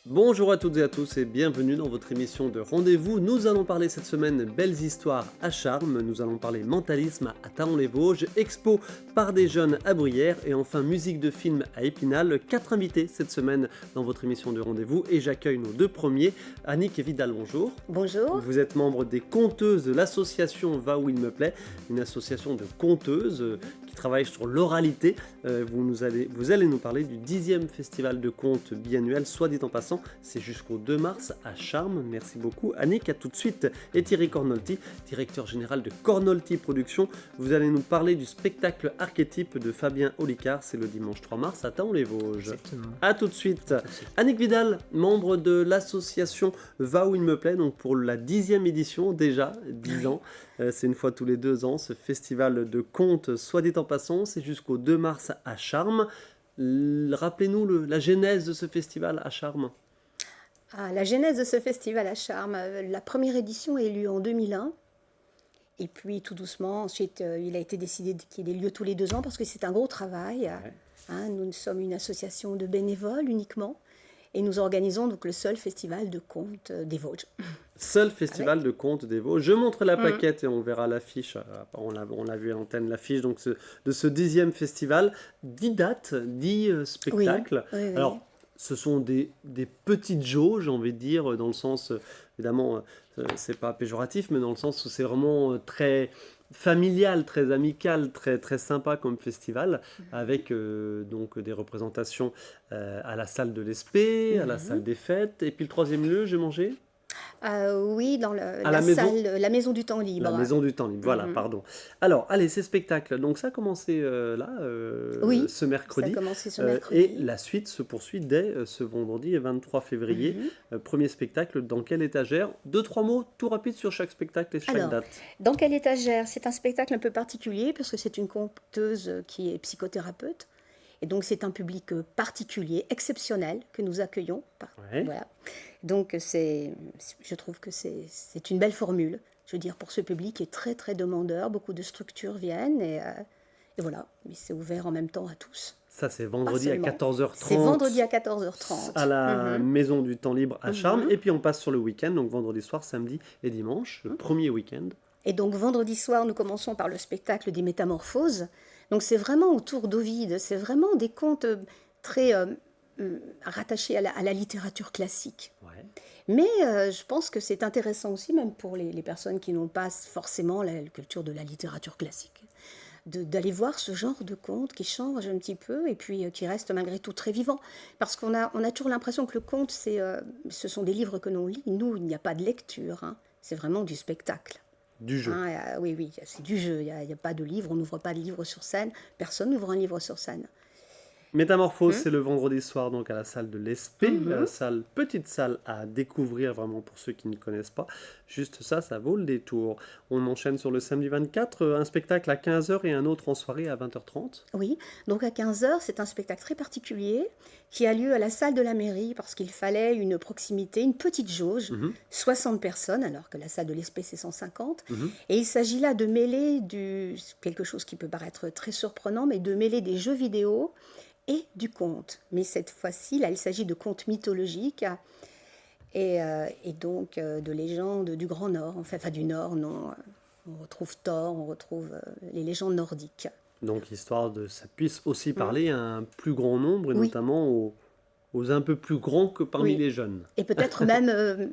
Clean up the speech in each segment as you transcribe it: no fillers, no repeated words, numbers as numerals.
Bonjour à toutes et à tous et bienvenue dans votre émission de rendez-vous. Nous allons parler cette semaine belles histoires à charme, nous allons parler mentalisme à Taon-les-Vosges, expo par des jeunes à Bruyères et enfin musique de film à Épinal. 4 invités cette semaine dans votre émission de rendez-vous et j'accueille nos deux premiers. Annick et Vidal, bonjour. Bonjour. Vous êtes membre des conteuses de l'association Va où il me plaît, une association de conteuses qui travaille sur l'oralité. Vous allez nous parler du 10e festival de contes biannuel, soit dit en passant, c'est jusqu'au 2 mars à Charmes. Merci beaucoup Annick, à tout de suite. Et Thierry Cornolti, directeur général de Cornolti Productions, vous allez nous parler du spectacle archétype de Fabien Olicard, c'est le dimanche 3 mars à Taon-les-Vosges. Exactement. A tout de suite. Annick Vidal, membre de l'association Va où il me plaît, donc pour la 10e édition déjà, 10 ans. C'est une fois tous les 2 ans, ce festival de contes, soit dit en passant, c'est jusqu'au 2 mars à Charmes. Rappelez-nous la genèse de ce festival à Charmes. La genèse de ce festival à Charmes, la première édition est lieu en 2001. Et puis tout doucement, ensuite, il a été décidé qu'il y ait des lieux tous les 2 ans parce que c'est un gros travail. Ouais. Nous sommes une association de bénévoles uniquement. Et nous organisons donc le seul festival de contes des Vosges. Seul festival de contes des Vosges. Je montre la plaquette et on verra l'affiche. On l'a vu à l'antenne, l'affiche donc de ce 10e festival. 10 dates, 10 spectacles. Oui. Alors, ce sont des petites jauges, j'ai envie de dire, dans le sens, évidemment, c'est pas péjoratif, mais dans le sens où c'est vraiment très familial, très amical, très, très sympa comme festival, avec donc des représentations à la salle de l'Espé, à la salle des fêtes, et puis le troisième lieu, j'ai mangé Oui, dans la maison. la maison du temps libre. La maison du temps libre, voilà, pardon. Alors, allez, ces spectacles, donc ça a commencé Oui, ce mercredi. Ça a commencé ce mercredi. Et la suite se poursuit dès ce vendredi 23 février. Premier spectacle, dans quelle étagère? 2-3 mots tout rapides sur chaque spectacle et chaque date. Dans quelle étagère? C'est un spectacle un peu particulier parce que c'est une conteuse qui est psychothérapeute. Et donc c'est un public particulier, exceptionnel, que nous accueillons. Ouais. Voilà. Donc je trouve que c'est une belle formule. Je veux dire, pour ce public qui est très très demandeur, beaucoup de structures viennent et voilà. Mais c'est ouvert en même temps à tous. Ça, c'est vendredi à 14h30. C'est vendredi à 14h30. À la Maison du Temps Libre à Charmes. Et puis on passe sur le week-end, donc vendredi soir, samedi et dimanche, le premier week-end. Et donc vendredi soir, nous commençons par le spectacle des Métamorphoses. Donc c'est vraiment autour d'Ovide, c'est vraiment des contes très rattachés à la littérature classique. Ouais. Mais je pense que c'est intéressant aussi, même pour les personnes qui n'ont pas forcément la culture de la littérature classique, d'aller voir ce genre de contes qui change un petit peu et puis qui reste malgré tout très vivant. Parce qu'on a toujours l'impression que le conte, ce sont des livres que l'on lit. Nous, il n'y a pas de lecture, hein. C'est vraiment du spectacle. Du jeu. Oui, c'est du jeu. Il n'y a pas de livre, on n'ouvre pas de livre sur scène. Personne n'ouvre un livre sur scène. Métamorphose, c'est le vendredi soir donc à la salle de l'Espé, petite salle à découvrir vraiment pour ceux qui ne connaissent pas. Juste ça vaut le détour. On enchaîne sur le samedi 24, un spectacle à 15h et un autre en soirée à 20h30. Oui, donc à 15h, c'est un spectacle très particulier qui a lieu à la salle de la mairie parce qu'il fallait une proximité, une petite jauge, 60 personnes, alors que la salle de l'Espé c'est 150. Et il s'agit là de mêler quelque chose qui peut paraître très surprenant, mais de mêler des jeux vidéo et du conte. Mais cette fois-ci, là, il s'agit de contes mythologiques et donc de légendes du Grand Nord, enfin du Nord, non. On retrouve Thor, on retrouve les légendes nordiques. Donc histoire de ça puisse aussi parler à un plus grand nombre, et notamment aux un peu plus grands que parmi les jeunes. Et peut-être même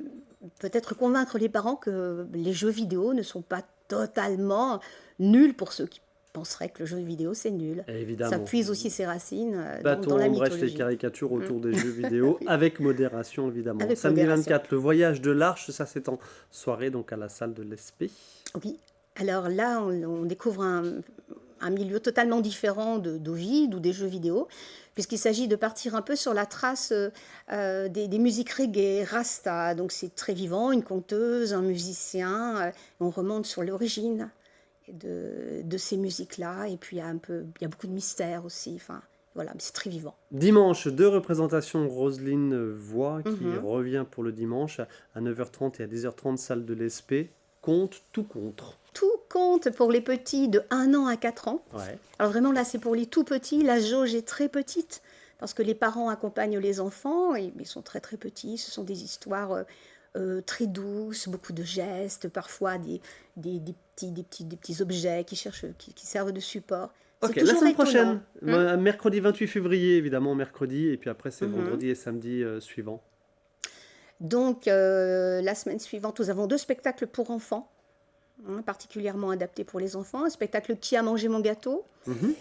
peut-être convaincre les parents que les jeux vidéo ne sont pas totalement nuls pour ceux qui penserait que le jeu vidéo c'est nul. Évidemment. Ça puise aussi ses racines Bâton, dans la brèche mythologie. les caricatures autour des jeux vidéo, avec modération évidemment. Avec Samedi modération. 24, le voyage de l'Arche, ça c'est en soirée donc à la salle de l'Espé. Oui, alors là on découvre un milieu totalement différent d'Ovide ou des jeux vidéo, puisqu'il s'agit de partir un peu sur la trace des musiques reggae, rasta, donc c'est très vivant, une conteuse, un musicien, on remonte sur l'origine de ces musiques-là, et puis il y a beaucoup de mystère aussi, enfin voilà, c'est très vivant. Dimanche, 2 représentations, Roselyne Voix qui revient pour le dimanche à 9h30 et à 10h30, salle de l'Espé. Conte, tout contre. Tout compte pour les petits de 1 an à 4 ans. Ouais. Alors vraiment là c'est pour les tout petits, la jauge est très petite, parce que les parents accompagnent les enfants, et ils sont très très petits, ce sont des histoires très douces, beaucoup de gestes, parfois des petits objets qui servent de support. C'est Ok, la toujours semaine étonnant. prochaine, mercredi 28 février, évidemment, mercredi, et puis après c'est vendredi et samedi suivant. Donc, la semaine suivante, nous avons 2 spectacles pour enfants, particulièrement adaptés pour les enfants. Un spectacle Qui a mangé mon gâteau Mhm.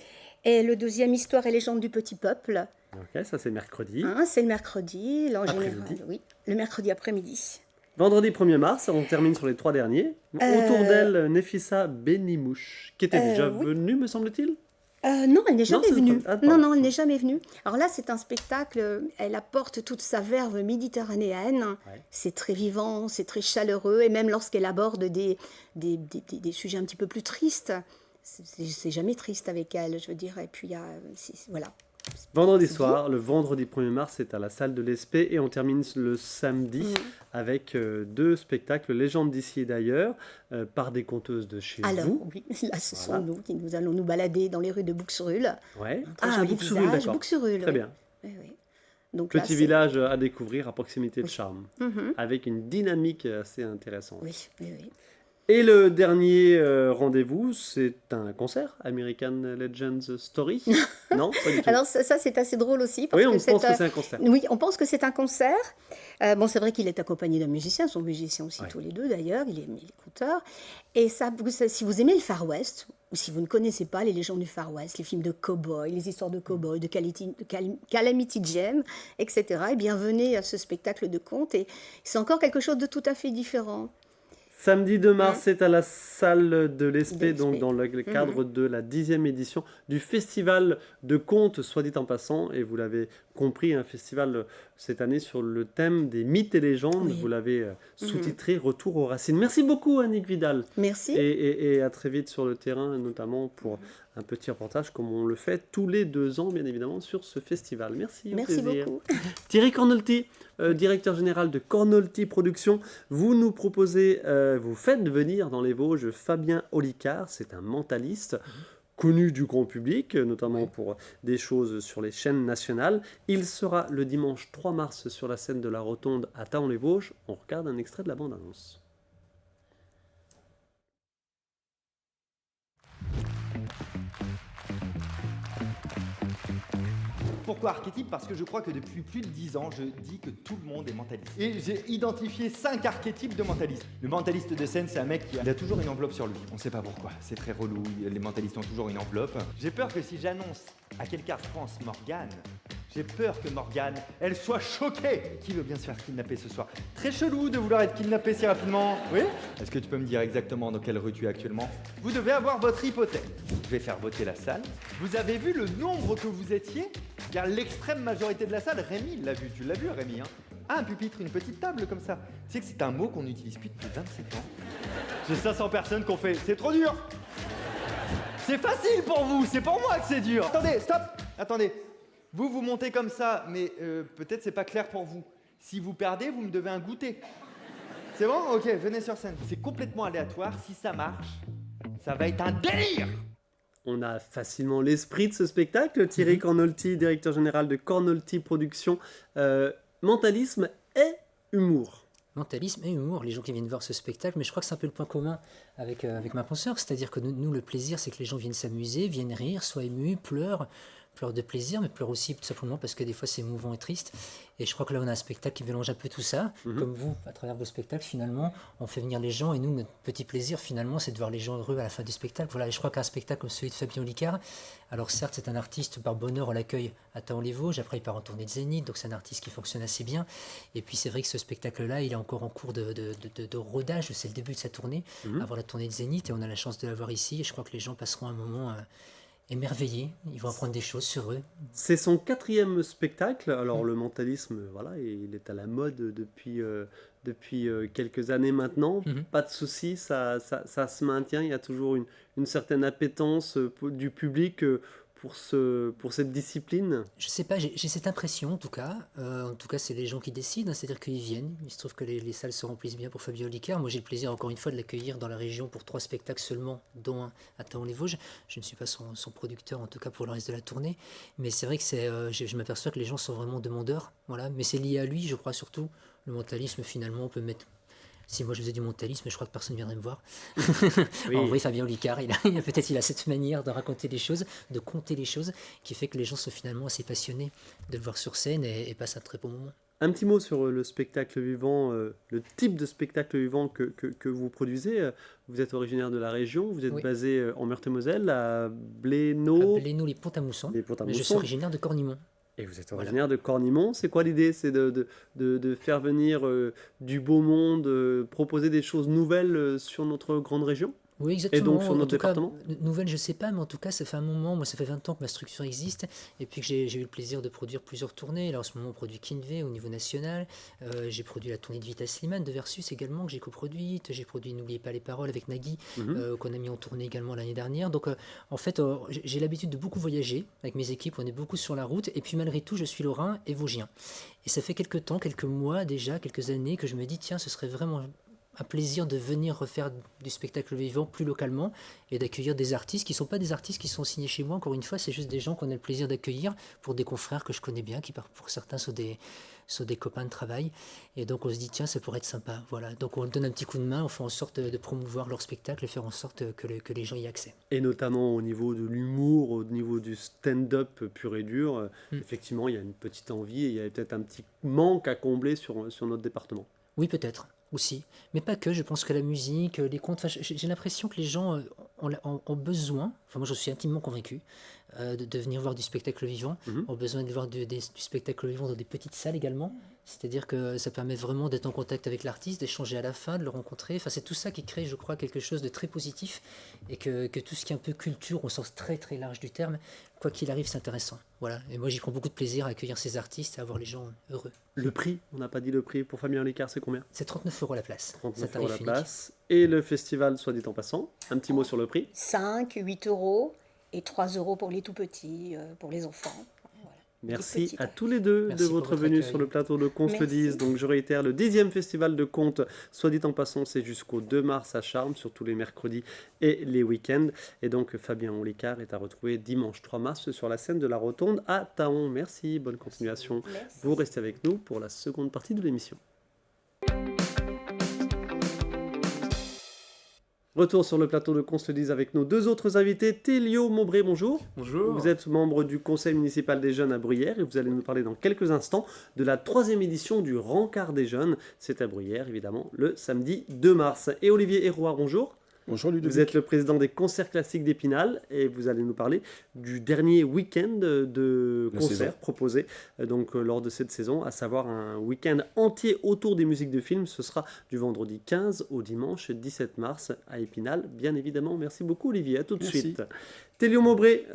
et le deuxième Histoire et légende du petit peuple. Ok, ça c'est mercredi. C'est le mercredi, en général, Après-midi. oui, le mercredi après-midi. Vendredi 1er mars, on termine sur les 3 derniers. Autour d'elle, Nefissa Benimouche, qui était déjà oui. venue, me semble-t-il. Non, elle n'est Non, jamais c'est le venue. premier. Ah, pardon. Non, elle n'est jamais venue. Alors là, c'est un spectacle, elle apporte toute sa verve méditerranéenne. Ouais. C'est très vivant, c'est très chaleureux, et même lorsqu'elle aborde des sujets un petit peu plus tristes, c'est jamais triste avec elle, je veux dire. Et puis, voilà. Vendredi C'est soir, le vendredi 1er mars, c'est à la salle de l'Espé et on termine le samedi Mhm. avec 2 spectacles Légendes d'ici et d'ailleurs par des conteuses de chez Alors, vous. oui, là, ce Voilà. sont nous qui nous allons nous balader dans les rues de Bouxerulle. Ouais. Un très joli Bouxerulle, visage. d'accord. Bouxerulle, Très oui. bien. Oui, oui. Donc là, Petit c'est- village à découvrir à proximité de Charmes, Mhm. avec une dynamique assez intéressante. Oui, oui, oui. Et le dernier rendez-vous, c'est un concert, American Legends Story. Non, pas du tout. Alors ça, c'est assez drôle aussi parce Oui, on que pense que c'est un concert. oui, on pense que c'est un concert. Bon, c'est vrai qu'il est accompagné d'un musicien, ils sont musiciens aussi Ouais. tous les deux d'ailleurs, il est conteur. Et ça, si vous aimez le Far West, ou si vous ne connaissez pas les légendes du Far West, les films de cow-boys, les histoires de cow-boys, de Calamity Jane, etc., eh bien venez à ce spectacle de contes et c'est encore quelque chose de tout à fait différent. Samedi 2 mars, c'est à la salle de l'Espé, De donc l'Espé. dans le cadre de la 10e édition du festival de contes, soit dit en passant, et vous l'avez compris, un festival cette année sur le thème des mythes et légendes, Oui. vous l'avez sous-titré Retour aux racines. Merci beaucoup Annick Vidal, Merci. et à très vite sur le terrain, notamment pour un petit reportage comme on le fait tous les 2 ans, bien évidemment, sur ce festival. Merci, au Merci plaisir. beaucoup. Thierry Cornolti, directeur général de Cornolti Productions, vous nous proposez, vous faites venir dans les Vosges Fabien Olicard, c'est un mentaliste connu du grand public, notamment pour des choses sur les chaînes nationales. Il sera le dimanche 3 mars sur la scène de la Rotonde à Thaon-les-Vosges. On regarde un extrait de la bande-annonce. Pourquoi archétype? Parce que je crois que depuis plus de 10 ans, je dis que tout le monde est mentaliste. Et j'ai identifié 5 archétypes de mentalistes. Le mentaliste de scène, c'est un mec qui a toujours une enveloppe sur lui. On sait pas pourquoi. C'est très relou. Les mentalistes ont toujours une enveloppe. J'ai peur que si j'annonce à quelqu'un je pense Morgane, j'ai peur que Morgane, elle soit choquée. Qui veut bien se faire kidnapper ce soir? Très chelou de vouloir être kidnappé si rapidement. Oui? Est-ce que tu peux me dire exactement dans quelle rue tu es actuellement? Vous devez avoir votre hypothèque. Je vais faire voter la salle. Vous avez vu le nombre que vous étiez? Il y a l'extrême majorité de la salle. Rémi l'a vu. Tu l'as vu, Rémi, hein? Ah, un pupitre, une petite table comme ça. Tu sais que c'est un mot qu'on n'utilise plus depuis 27 ans. J'ai 500 personnes qui ont fait. C'est trop dur. C'est facile pour vous, c'est pour moi que c'est dur. Attendez, stop. Attendez. Vous montez comme ça, mais peut-être c'est pas clair pour vous. Si vous perdez, vous me devez un goûter. C'est bon? Ok, venez sur scène. C'est complètement aléatoire. Si ça marche, ça va être un délire. On a facilement l'esprit de ce spectacle. Thierry Cornolti, directeur général de Cornolti Productions. Mentalisme et humour. Mentalisme et humour, les gens qui viennent voir ce spectacle, mais je crois que c'est un peu le point commun avec ma consoeur, c'est-à-dire que nous, le plaisir, c'est que les gens viennent s'amuser, viennent rire, soient émus, pleurent de plaisir, mais pleurent aussi tout simplement parce que des fois c'est émouvant et triste. Et je crois que là on a un spectacle qui mélange un peu tout ça, comme vous, à travers vos spectacles, finalement, on fait venir les gens, et nous, notre petit plaisir, finalement, c'est de voir les gens heureux à la fin du spectacle. Voilà, et je crois qu'un spectacle comme celui de Fabien Olicard, alors certes c'est un artiste, par bonheur on l'accueille à Thaon-les-Vosges, après il part en tournée de Zénith, donc c'est un artiste qui fonctionne assez bien, et puis c'est vrai que ce spectacle-là, il est encore en cours de rodage, c'est le début de sa tournée, avant la tournée de Zénith, et on a la chance de l'avoir ici, et je crois que les gens passeront un moment émerveillés, ils vont apprendre des choses sur eux. C'est son 4e spectacle. Alors le mentalisme, voilà, il est à la mode depuis quelques années maintenant. Pas de souci, ça se maintient. Il y a toujours une certaine appétence du public pour cette discipline? Je sais pas, j'ai cette impression en tout cas. En tout cas, c'est les gens qui décident, hein, c'est-à-dire qu'ils viennent. Il se trouve que les salles se remplissent bien pour Fabien Olicard. Moi, j'ai le plaisir encore une fois de l'accueillir dans la région pour 3 spectacles seulement, dont un à Thaon-les-Vosges. Je ne suis pas son producteur en tout cas pour le reste de la tournée, mais c'est vrai que je m'aperçois que les gens sont vraiment demandeurs. Voilà, mais c'est lié à lui, je crois surtout. Le mentalisme, finalement, on peut mettre. Si moi je faisais du mentalisme, je crois que personne ne viendrait me voir. Oui. En vrai, Fabien Olicard, peut-être il a cette manière de raconter les choses, de compter les choses, qui fait que les gens sont finalement assez passionnés de le voir sur scène et passent un très bon moment. Un petit mot sur le spectacle vivant, le type de spectacle vivant que vous produisez. Vous êtes originaire de la région, vous êtes Oui. basé en Meurthe-et-Moselle, à Blénaud. Appelez-nous les Pont-à-Mousson. Les Pont-à-Mousson. Mais je suis originaire de Cornimont. Et vous êtes originaire de Cornimont. C'est quoi l'idée? C'est de faire venir du beau monde, proposer des choses nouvelles sur notre grande région? Oui, exactement. Et donc sur En notre tout cas, département? nouvelle, je sais pas, mais en tout cas, ça fait un moment. Moi, ça fait 20 ans que ma structure existe et puis que j'ai eu le plaisir de produire plusieurs tournées. Alors, en ce moment, on produit Kinvey au niveau national. J'ai produit la tournée de Vita Slimane de Versus également, que j'ai coproduite. J'ai produit N'oubliez pas les paroles avec Nagui, qu'on a mis en tournée également l'année dernière. Donc, en fait, j'ai l'habitude de beaucoup voyager avec mes équipes. On est beaucoup sur la route. Et puis, malgré tout, je suis lorrain et vosgien. Et ça fait quelques temps, quelques mois déjà, quelques années que je me dis, tiens, ce serait vraiment un plaisir de venir refaire du spectacle vivant plus localement et d'accueillir des artistes qui ne sont pas des artistes qui sont signés chez moi, encore une fois, c'est juste des gens qu'on a le plaisir d'accueillir pour des confrères que je connais bien, qui pour certains sont des copains de travail, et donc on se dit tiens, ça pourrait être sympa, voilà, donc on donne un petit coup de main, on fait en sorte de promouvoir leur spectacle et faire en sorte que les gens y aient accès. Et notamment au niveau de l'humour, au niveau du stand-up pur et dur, effectivement, il y a une petite envie et il y a peut-être un petit manque à combler sur notre département. Oui, peut-être aussi, mais pas que. Je pense que la musique, les contes, enfin, j'ai l'impression que les gens ont besoin, enfin moi je suis intimement convaincu, de venir voir du spectacle vivant, ont besoin de voir du spectacle vivant dans des petites salles également. C'est-à-dire que ça permet vraiment d'être en contact avec l'artiste, d'échanger à la fin, de le rencontrer. Enfin, c'est tout ça qui crée, je crois, quelque chose de très positif et que tout ce qui est un peu culture au sens très très large du terme, quoi qu'il arrive, c'est intéressant. Voilà. Et moi, j'y prends beaucoup de plaisir à accueillir ces artistes et à voir les gens heureux. Le prix, on n'a pas dit le prix pour Fabien Olicard, c'est combien? C'est 39 € la place. 39 C'est un € la tarif unique. place. Et le festival, soit dit en passant, un petit mot sur le prix. 5, 8 euros et 3 euros pour les tout petits, pour les enfants. Voilà. Merci Des à petits. tous les deux Merci de pour votre votre venue accueil. sur le plateau de Qu'on se le Merci. dise. Donc je réitère, le 10e festival de contes, soit dit en passant, c'est jusqu'au 2 mars à Charmes, sur tous les mercredis et les week-ends. Et donc Fabien Olicard est à retrouver dimanche 3 mars sur la scène de la Rotonde à Thaon. Merci, bonne continuation. Merci. Vous restez avec nous pour la seconde partie de l'émission. Retour sur le plateau de Qu'on se le dise avec nos deux autres invités. Télio Maubré, bonjour. Bonjour. Vous êtes membre du conseil municipal des jeunes à Bruyères et vous allez nous parler dans quelques instants de la 3e édition du Rencard des jeunes. C'est à Bruyères, évidemment, le samedi 2 mars. Et Olivier Héroard, bonjour. Bonjour Ludovic. Vous êtes le président des concerts classiques d'Épinal et vous allez nous parler du dernier week-end de La concerts saison. proposés lors de cette saison, à savoir un week-end entier autour des musiques de films. Ce sera du vendredi 15 au dimanche 17 mars à Épinal, bien évidemment. Merci beaucoup Olivier, à tout de Merci. suite. Télio Maubré,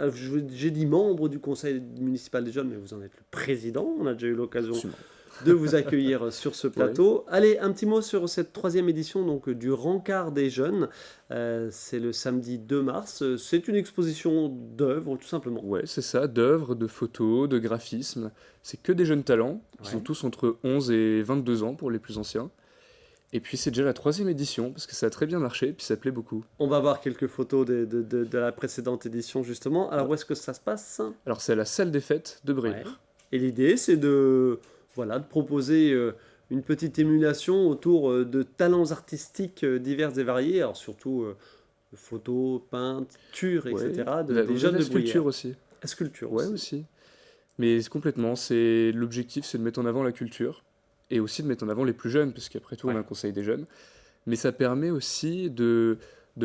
j'ai dit membre du conseil municipal des jeunes, mais vous en êtes le président. On a déjà eu l'occasion Absolument. de vous accueillir sur ce plateau. Allez, un petit mot sur cette 3e édition donc, du Rencard des jeunes. C'est le samedi 2 mars. C'est une exposition d'œuvres, tout simplement. Ouais, c'est ça, d'œuvres, de photos, de graphismes. C'est que des jeunes talents. Ils Ouais. sont tous entre 11 et 22 ans pour les plus anciens. Et puis c'est déjà la 3e édition, parce que ça a très bien marché, puis ça plaît beaucoup. On va voir quelques photos de la précédente édition, justement. Alors, où est-ce que ça se passe? Alors c'est à la salle des fêtes de Bruyères. Ouais. Et l'idée, c'est de proposer une petite émulation autour de talents artistiques divers et variés, alors surtout photos, peinture, etc., des jeunes la de sculpture Bruyères. aussi. La sculpture Ouais, aussi. aussi. Mais complètement, l'objectif, c'est de mettre en avant la culture, et aussi de mettre en avant les plus jeunes, parce qu'après tout, on a Ouais. un conseil des jeunes. Mais ça permet aussi de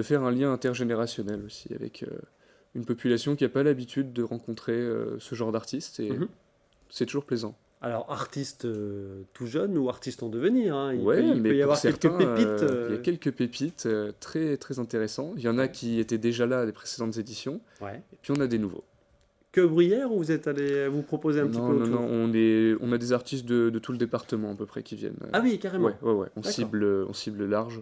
faire un lien intergénérationnel aussi, avec une population qui n'a pas l'habitude de rencontrer ce genre d'artistes, et c'est toujours plaisant. Alors, artiste tout jeune ou artiste en devenir, hein. Il Ouais, peut mais y pour avoir certains, quelques pépites. il y a quelques pépites très, très intéressants. Il y en a qui étaient déjà là à les précédentes éditions, Ouais. et puis on a des nouveaux. Que Bruyères, ou vous êtes allé vous proposer un petit peu Non, autour? on a des artistes de tout le département à peu près qui viennent. Ah oui, carrément. Ouais. On D'accord. cible large,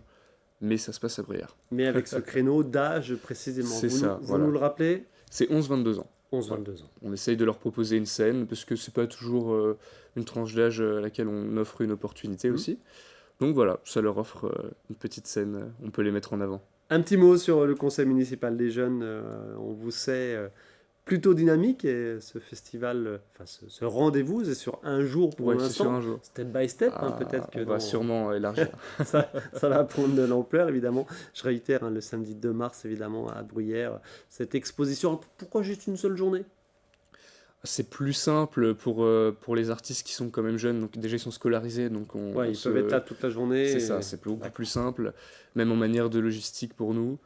mais ça se passe à Bruyères. Mais avec ce créneau d'âge précisément. C'est Vous ça, vous voilà. nous le rappelez? C'est 11-22 ans. 11-22 ans. On essaye de leur proposer une scène, parce que c'est pas toujours une tranche d'âge à laquelle on offre une opportunité aussi. Donc voilà, ça leur offre une petite scène, on peut les mettre en avant. Un petit mot sur le conseil municipal des jeunes. On vous sait plutôt dynamique et ce festival, ce rendez-vous, c'est sur un jour pour Ouais, l'instant. c'est sur un jour. Step by step, peut-être que on va sûrement élargir. ça va prendre de l'ampleur, évidemment. Je réitère, le samedi 2 mars, évidemment, à Bruyères, cette exposition. Pourquoi juste une seule journée? C'est plus simple pour les artistes qui sont quand même jeunes, donc déjà ils sont scolarisés, donc Ils peuvent être là toute la journée. C'est ça, c'est beaucoup plus simple, même en manière de logistique pour nous.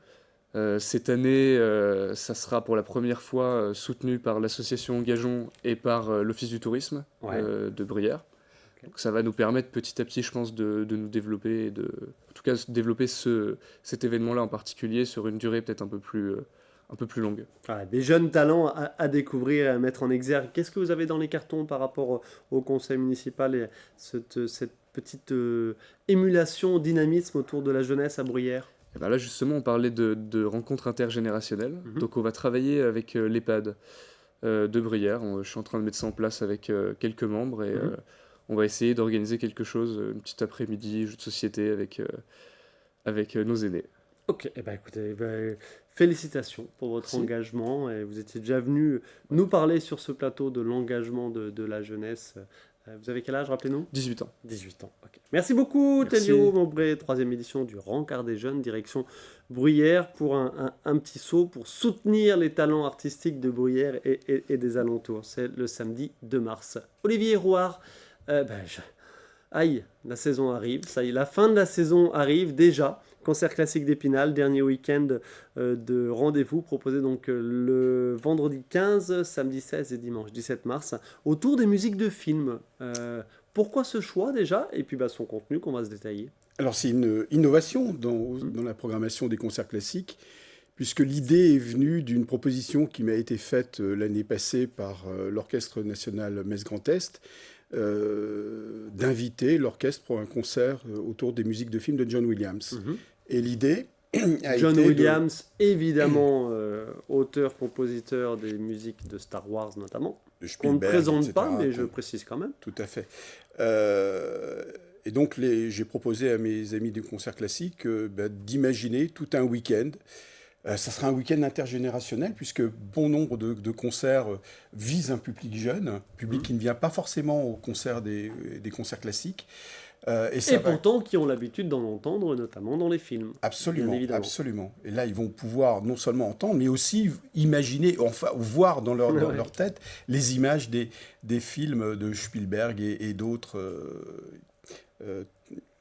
Cette année, ça sera pour la première fois soutenu par l'association Engageons et par l'Office du tourisme de Bruyères. Okay. Donc ça va nous permettre petit à petit, je pense, de nous développer, en tout cas développer cet événement-là en particulier sur une durée peut-être un peu plus longue. Des jeunes talents à découvrir et à mettre en exergue. Qu'est-ce que vous avez dans les cartons par rapport au conseil municipal et cette petite émulation, dynamisme autour de la jeunesse à Bruyères? Et ben là, justement, on parlait de rencontres intergénérationnelles. Donc, on va travailler avec l'EHPAD de Bruyères. Je suis en train de mettre ça en place avec quelques membres et on va essayer d'organiser quelque chose, une petite après-midi, jeu de société avec nos aînés. Ok, écoutez, félicitations pour votre engagement. Et vous étiez déjà venu nous parler sur ce plateau de l'engagement de la jeunesse. Vous avez quel âge, rappelez-nous? 18 ans. 18 ans, ok. Merci beaucoup, Telio Mombré, 3e édition du Rencard des Jeunes, direction Bruyères, pour un petit saut pour soutenir les talents artistiques de Bruyères et des alentours. C'est le samedi 2 mars. Olivier Rouard, aïe, la saison arrive, ça y est, la fin de la saison arrive déjà. Concert classique d'Épinal, dernier week-end de rendez-vous proposé donc le vendredi 15, samedi 16 et dimanche 17 mars, autour des musiques de films. Pourquoi ce choix déjà? Et puis son contenu qu'on va se détailler. Alors c'est une innovation dans la programmation des concerts classiques, puisque l'idée est venue d'une proposition qui m'a été faite l'année passée par l'Orchestre national Metz Grand Est, d'inviter l'orchestre pour un concert autour des musiques de films de John Williams. Et l'idée a John été Williams, évidemment, auteur-compositeur des musiques de Star Wars notamment. On ne présente etc. pas, mais je précise quand même. Tout à fait. Et donc, j'ai proposé à mes amis du concert classique d'imaginer tout un week-end. Ça sera un week-end intergénérationnel, puisque bon nombre de concerts visent un public jeune, public qui ne vient pas forcément au concert des concerts classiques. Et pourtant qui ont l'habitude d'en entendre, notamment dans les films. Absolument, absolument. Et là, ils vont pouvoir non seulement entendre, mais aussi imaginer, enfin voir dans leur tête les images des films de Spielberg et d'autres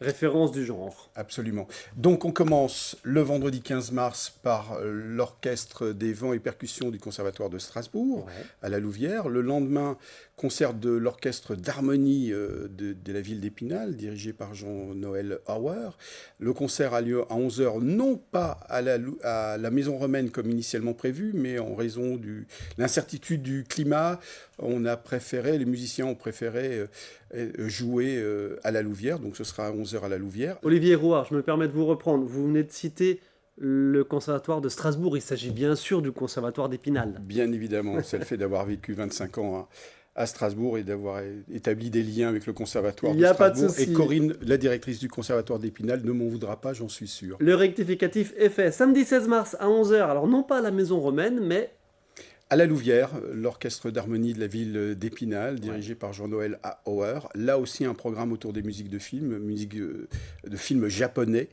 références du genre. Absolument. Donc on commence le vendredi 15 mars par l'orchestre des vents et percussions du Conservatoire de Strasbourg, à la Louvière. Le lendemain, concert de l'orchestre d'harmonie de la ville d'Épinal, dirigé par Jean-Noël Hauer. Le concert a lieu à 11h, non pas à la Maison Romaine comme initialement prévu, mais en raison de l'incertitude du climat, les musiciens ont préféré jouer à la Louvière, donc ce sera à 11h à la Louvière. Olivier Rouard, je me permets de vous reprendre. Vous venez de citer le Conservatoire de Strasbourg. Il s'agit bien sûr du Conservatoire d'Épinal. Bien évidemment, c'est le fait d'avoir vécu 25 ans à Strasbourg et d'avoir établi des liens avec le Conservatoire de Strasbourg. Pas de souci. Et Corinne, la directrice du Conservatoire d'Épinal, ne m'en voudra pas, j'en suis sûr. Le rectificatif est fait. Samedi 16 mars à 11h, alors non pas à la Maison Romaine, mais... à la Louvière, l'orchestre d'harmonie de la ville d'Épinal, dirigé par Jean-Noël Hauer. Là aussi, un programme autour des musiques de films, musiques de films japonais.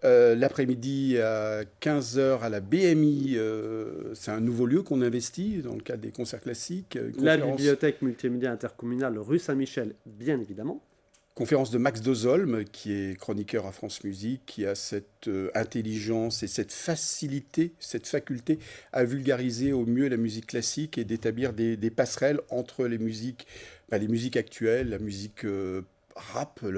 L'après-midi, à 15h, à la BMI, c'est un nouveau lieu qu'on investit dans le cadre des concerts classiques. La bibliothèque multimédia intercommunale rue Saint-Michel, bien évidemment. Conférence de Max Dozolm, qui est chroniqueur à France Musique, qui a cette intelligence et cette facilité, cette faculté à vulgariser au mieux la musique classique et d'établir des passerelles entre les musiques actuelles, la musique le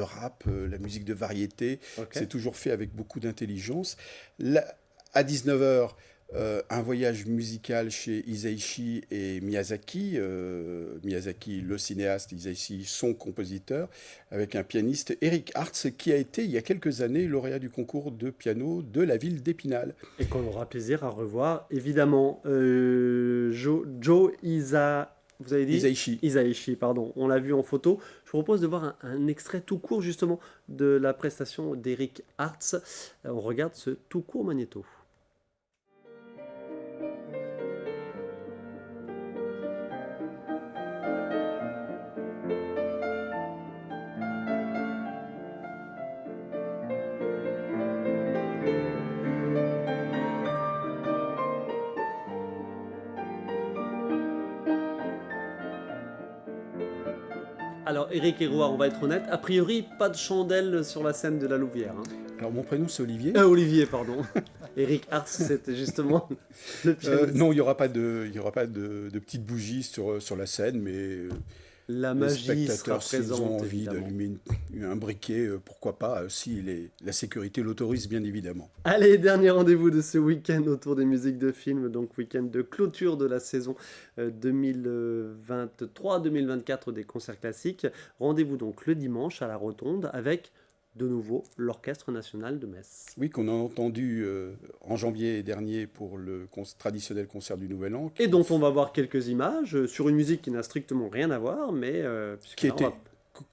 rap, la musique de variété. Okay. C'est toujours fait avec beaucoup d'intelligence. À 19h, un voyage musical chez Hisaishi et Miyazaki. Miyazaki, le cinéaste, Hisaishi, son compositeur, avec un pianiste, Eric Hartz, qui a été, il y a quelques années, lauréat du concours de piano de la ville d'Épinal. Et qu'on aura plaisir à revoir, évidemment. Joe vous avez dit Hisaishi, pardon. On l'a vu en photo. Je vous propose de voir un extrait tout court, justement, de la prestation d'Eric Hartz. On regarde ce tout court magnéto. Alors, Eric Hérouard, on va être honnête, a priori, pas de chandelle sur la scène de la Louvière. Hein. Alors, mon prénom, c'est Olivier. Olivier, pardon. Eric Hartz, c'était justement le pianiste. Non, il n'y aura pas de petites bougies sur la scène, mais la les magie spectateurs, sera présente, s'ils ont envie évidemment. d'allumer un briquet, pourquoi pas, si la sécurité l'autorise, bien évidemment. Allez, dernier rendez-vous de ce week-end autour des musiques de films, donc week-end de clôture de la saison 2023-2024 des concerts classiques. Rendez-vous donc le dimanche à la Rotonde avec de nouveau l'Orchestre National de Metz. Oui, qu'on a entendu en janvier dernier pour le traditionnel concert du Nouvel An. Et dont on va voir quelques images sur une musique qui n'a strictement rien à voir, mais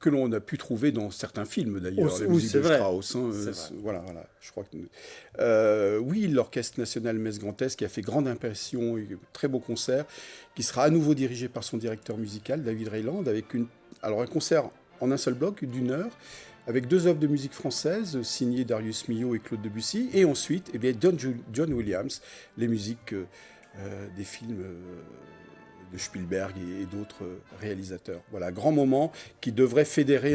que l'on a pu trouver dans certains films d'ailleurs, la musique de Strauss. Voilà, je crois que oui, l'Orchestre National Metz Grand Est qui a fait grande impression, très beau concert, qui sera à nouveau dirigé par son directeur musical David Rayland, avec un concert en un seul bloc d'1 heure, avec 2 œuvres de musique française signées Darius Milhaud et Claude Debussy, et ensuite John Williams, les musiques des films de Spielberg et d'autres réalisateurs. Voilà, grand moment qui devrait fédérer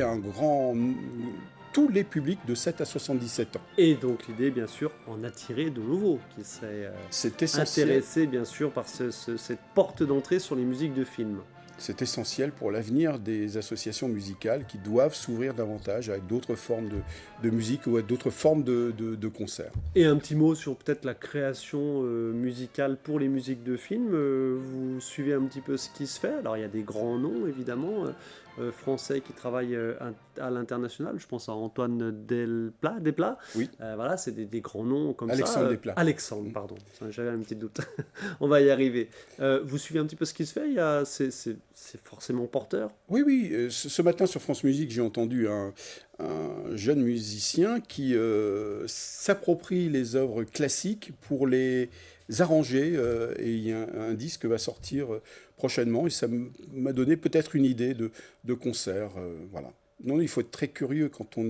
tous les publics de 7 à 77 ans. Et donc l'idée, bien sûr, en attirer de nouveaux, qui seraient intéressés, bien sûr, par cette porte d'entrée sur les musiques de films. C'est essentiel pour l'avenir des associations musicales qui doivent s'ouvrir davantage à d'autres formes de musique ou à d'autres formes de concerts. Et un petit mot sur peut-être la création musicale pour les musiques de films. Vous suivez un petit peu ce qui se fait. Alors il y a des grands noms, évidemment, français qui travaillent à l'international. Je pense à Antoine Desplat. Oui. Voilà, c'est des grands noms comme Alexandre ça. Desplat. Alexandre, pardon. J'avais un petit doute. On va y arriver. Vous suivez un petit peu ce qui se fait. C'est forcément porteur. Oui. Ce matin sur France Musique, j'ai entendu un jeune musicien qui s'approprie les œuvres classiques pour les arranger. Et il y a un disque va sortir prochainement. Et ça m'a donné peut-être une idée de concert. Voilà. Non, il faut être très curieux quand on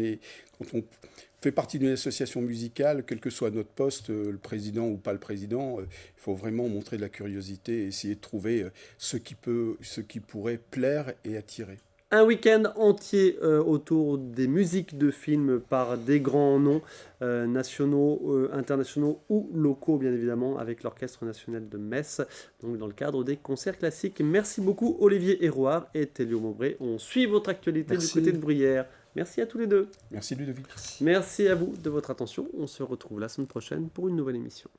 fait partie d'une association musicale, quel que soit notre poste, le président ou pas le président. Il faut vraiment montrer de la curiosité et essayer de trouver ce qui pourrait plaire et attirer. Un week-end entier autour des musiques de films par des grands noms nationaux, internationaux ou locaux, bien évidemment, avec l'Orchestre National de Metz, donc dans le cadre des concerts classiques. Merci beaucoup Olivier Hérouard et Télio Maubré. On suit votre actualité du côté de Bruyères. Merci à tous les deux. Merci Ludovic. Merci à vous de votre attention. On se retrouve la semaine prochaine pour une nouvelle émission.